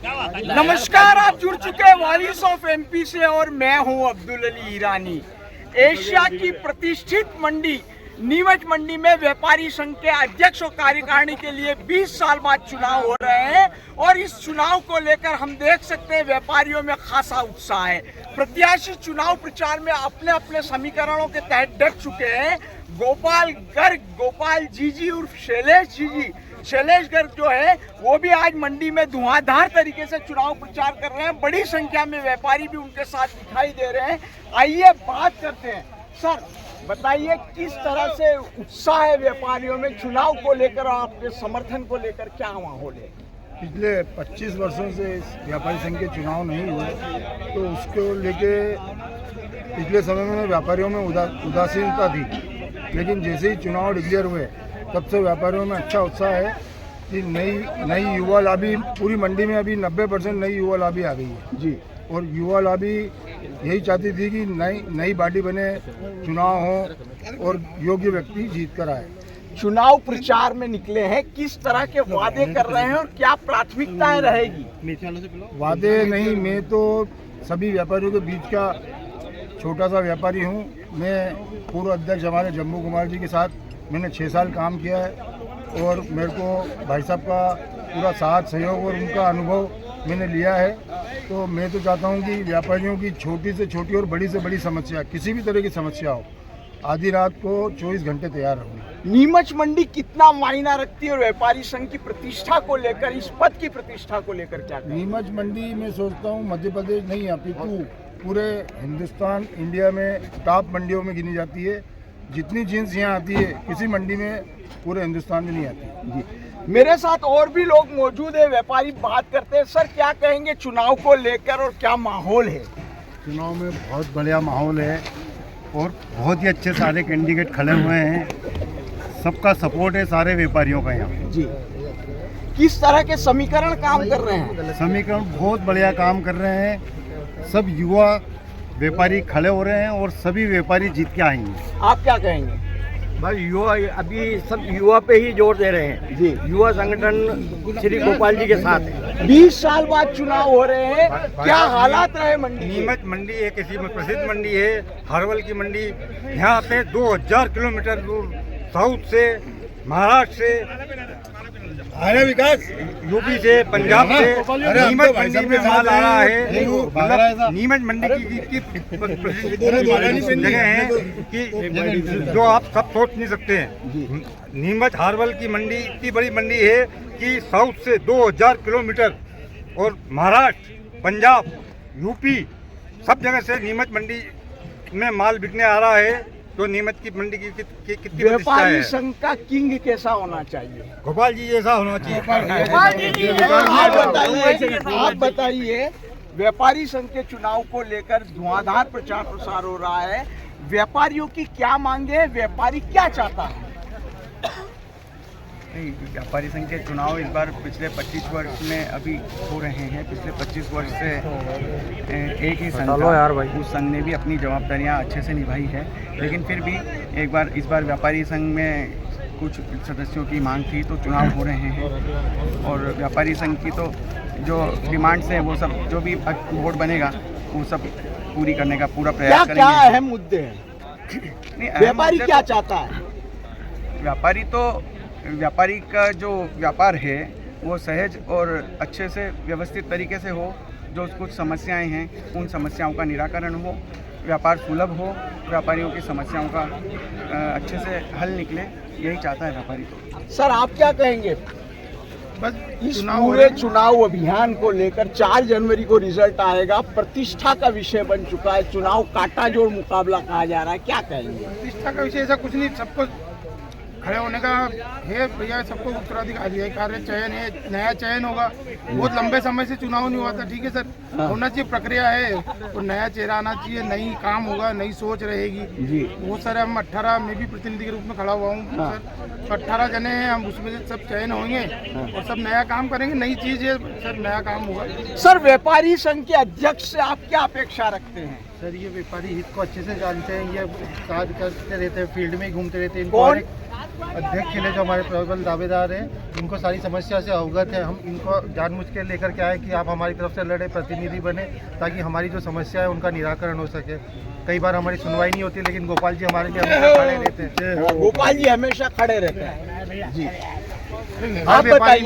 नमस्कार, आप जुड़ चुके हैं वॉइस ऑफ एमपी से और मैं हूं अब्दुल अली ईरानी। एशिया की प्रतिष्ठित मंडी नीमच मंडी में व्यापारी संघ के अध्यक्ष और कार्यकारिणी के लिए 20 साल बाद चुनाव हो रहे हैं और इस चुनाव को लेकर हम देख सकते हैं व्यापारियों में खासा उत्साह है। प्रत्याशी चुनाव प्रचार में अपने अपने समीकरणों के तहत डट चुके हैं। गोपाल गर्ग, गोपाल जीजी उर्फ शैलेश गर्ग जो है वो भी आज मंडी में धुआंधार तरीके से चुनाव प्रचार कर रहे हैं। बड़ी संख्या में व्यापारी भी उनके साथ दिखाई दे रहे हैं। आइए बात करते हैं। सर बताइए, किस तरह से उत्साह है व्यापारियों में चुनाव को लेकर और आपके समर्थन को लेकर, क्या माहौल है? पिछले 25 वर्षों से इस व्यापारी संघ के चुनाव नहीं हुए, तो उसको लेके पिछले समय में व्यापारियों में उदासीनता थी, लेकिन जैसे ही चुनाव डिक्लेयर हुए तब से व्यापारियों में अच्छा उत्साह है कि नई युवा लाभी पूरी मंडी में अभी 90% नई युवा लाभी आ गई है जी। और युवा लाभी यही चाहती थी कि नई पार्टी बने, चुनाव हो और योग्य व्यक्ति जीत कर आए। चुनाव प्रचार में निकले हैं, किस तरह के वादे कर रहे हैं और क्या प्राथमिकताएं रहेगी? वादे नहीं, मैं तो सभी व्यापारियों के बीच का छोटा सा व्यापारी हूँ। मैं पूर्व अध्यक्ष हमारे जम्मू कुमार जी के साथ मैंने 6 साल काम किया है और मेरे को भाई साहब का पूरा साथ सहयोग और उनका अनुभव मैंने लिया है। तो मैं तो चाहता हूं कि व्यापारियों की छोटी से छोटी और बड़ी से बड़ी समस्या, किसी भी तरह की समस्या हो, आधी रात को 24 घंटे तैयार रहूँगी। नीमच मंडी कितना मायना रखती है और व्यापारी संघ की प्रतिष्ठा को लेकर, इस पद की प्रतिष्ठा को लेकर क्या कहें? नीमच मंडी मैं सोचता हूँ मध्य प्रदेश नहीं अपितु पूरे हिंदुस्तान, इंडिया में टॉप मंडियों में गिनी जाती है। जितनी जींस यहाँ आती है किसी मंडी में पूरे हिंदुस्तान में नहीं आती जी। मेरे साथ और भी लोग मौजूद है, व्यापारी बात करते हैं। सर क्या कहेंगे चुनाव को लेकर और क्या माहौल है? चुनाव में बहुत बढ़िया माहौल है और बहुत ही अच्छे सारे कैंडिडेट खड़े हुए हैं। सबका सपोर्ट है सारे व्यापारियों का यहाँ जी। किस तरह के समीकरण काम कर रहे हैं? समीकरण बहुत बढ़िया काम कर रहे हैं। सब युवा व्यापारी खड़े हो रहे हैं और सभी व्यापारी जीत के आएंगे। आप क्या कहेंगे? बस युवा अभी सब युवा पे ही जोर दे रहे हैं जी। युवा संगठन श्री गोपाल जी के साथ है। 20 साल बाद चुनाव हो रहे हैं, क्या हालात रहे मंडी? नीमच मंडी एक ऐसी प्रसिद्ध मंडी है, हरवल की मंडी। यहाँ पे 2000 किलोमीटर दूर साउथ से, महाराष्ट्र से, विकास यूपी से, पंजाब से नीमच मंडी में माल आ रहा है। नीमच मंडी की जगह है कि जो आप सब सोच नहीं सकते हैं। नीमच हारवल की मंडी इतनी बड़ी मंडी है कि साउथ से 2000 किलोमीटर और महाराष्ट्र, पंजाब, यूपी सब जगह से नीमच मंडी में माल बिकने आ रहा है। तो नीमच की मंडी की कितनी प्रतिष्ठा है। व्यापारी संघ का किंग कैसा होना चाहिए? गोपाल जी जैसा होना चाहिए। आप बताइए, व्यापारी संघ के चुनाव को लेकर धुआंधार प्रचार प्रसार हो रहा है। व्यापारियों की क्या मांगे है, व्यापारी क्या चाहता है? व्यापारी संघ के चुनाव इस बार पिछले 25 वर्ष में अभी हो रहे हैं। पिछले 25 वर्ष से एक ही संघ था, उस संघ ने भी अपनी जवाबदारियां अच्छे से निभाई है। लेकिन फिर भी इस बार व्यापारी संघ में कुछ सदस्यों की मांग थी, तो चुनाव हो रहे हैं और व्यापारी संघ की तो जो डिमांड्स है वो सब, जो भी बोर्ड बनेगा वो सब पूरी करने का पूरा प्रयास करेंगे। क्या अहम मुद्दे हैं? व्यापारी क्या चाहता है? व्यापारी का जो व्यापार है वो सहज और अच्छे से व्यवस्थित तरीके से हो। जो कुछ समस्याएं हैं उन समस्याओं का निराकरण हो, व्यापार सुलभ हो, व्यापारियों की समस्याओं का अच्छे से हल निकले, यही चाहता है व्यापारी। सर आप क्या कहेंगे? बस इस पूरे चुनाव अभियान को लेकर 4 जनवरी को रिजल्ट आएगा, प्रतिष्ठा का विषय बन चुका है, चुनाव कांटा जोड़ मुकाबला कहा जा रहा है, क्या कहेंगे? प्रतिष्ठा का विषय ऐसा कुछ नहीं, सबको खड़े होने का है भैया, सबको उत्तराधिकारी है, कार्य चयन है, नया चयन होगा। बहुत लंबे समय से चुनाव नहीं हुआ था, ठीक है सर, होना चाहिए, प्रक्रिया है, और नया चेहरा आना चाहिए, नई काम होगा, नई सोच रहेगी जी। बहुत सारे हम 18 में भी प्रतिनिधि के रूप में खड़ा हुआ हूँ सर, तो 18 जने हैं हम, उसमें से सब चयन होंगे और सब नया काम करेंगे, नई चीज़ है सर, नया काम होगा। सर व्यापारी संघ के अध्यक्ष से आप क्या अपेक्षा रखते हैं? सर ये व्यापारी हित को अच्छे से जानते हैं, ये कार्य करते रहते हैं, फील्ड में घूमते रहते हैं, कौन? अध्यक्ष के लिए जो हमारे प्रबल दावेदार हैं, इनको सारी समस्या से अवगत है। हम इनको जानबूझ के लेकर के आए कि आप हमारी तरफ से लड़े, प्रतिनिधि बने, ताकि हमारी जो समस्या है उनका निराकरण हो सके। कई बार हमारी सुनवाई नहीं होती, लेकिन गोपाल जी हमारे लिए हमेशा खड़े रहते हैं। गोपाल जी हमेशा खड़े रहते हैं जी।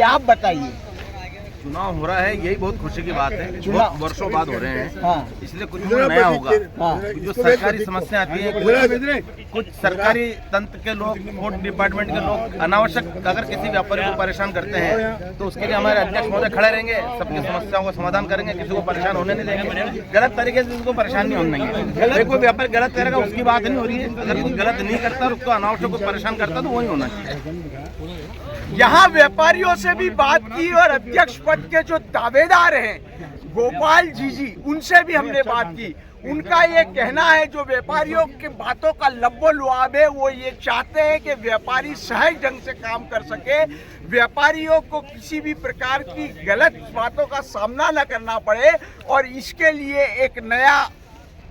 आप बताइए चुनाव हो रहा है, यही बहुत खुशी की बात है। बहुत वर्षों बाद हो रहे हैं, हाँ। इसलिए कुछ नया होगा। जो सरकारी समस्या आती है, कुछ सरकारी तंत्र के लोग, फूड डिपार्टमेंट के लोग अनावश्यक अगर किसी व्यापारी को परेशान करते हैं, तो उसके लिए हमारे अध्यक्ष महोदय खड़े रहेंगे, सबकी समस्याओं का समाधान करेंगे, किसी को परेशान होने नहीं देंगे। गलत तरीके से उसको परेशान नहीं होना है। कोई व्यापारी गलत करेगा उसकी बात नहीं हो रही है, अगर कोई गलत नहीं करता और उसको अनावश्यक को परेशान करता तो वही होना चाहिए। यहाँ व्यापारियों से भी बात की और अध्यक्ष पद के जो दावेदार हैं गोपाल जी उनसे भी हमने बात की। उनका ये कहना है, जो व्यापारियों की बातों का लब्बो लुआब है, वो ये चाहते हैं कि व्यापारी सहज ढंग से काम कर सके, व्यापारियों को किसी भी प्रकार की गलत बातों का सामना न करना पड़े, और इसके लिए एक नया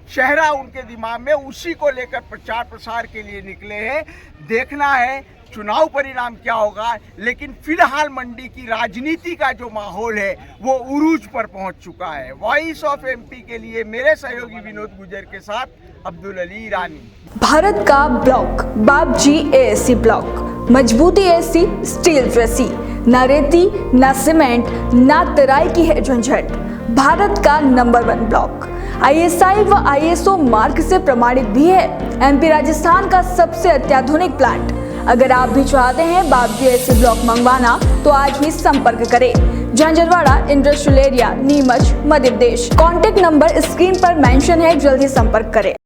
चेहरा उनके दिमाग में, उसी को लेकर प्रचार प्रसार के लिए निकले हैं। देखना है चुनाव परिणाम क्या होगा, लेकिन फिलहाल मंडी की राजनीति का जो माहौल है वो उरूज पर पहुंच चुका है। वॉइस ऑफ एमपी के लिए मेरे सहयोगी विनोद गुजर के साथ अब्दुल अली ईरानी। भारत का ब्लॉक बाबजी एएससी ब्लॉक, मजबूती ऐसी स्टील जैसी, न रेती न सीमेंट न तराई की है झंझट। भारत का नंबर 1 ब्लॉक ISI व ISO मार्क से प्रमाणित भी है। MP राजस्थान का सबसे अत्याधुनिक प्लांट। अगर आप भी चाहते हैं बाबजी एएससी ब्लॉक मंगवाना तो आज ही संपर्क करें। Jhanjharwada industrial area, Neemuch, Madhya Pradesh. Contact number screen पर मेंशन है, जल्दी संपर्क करें।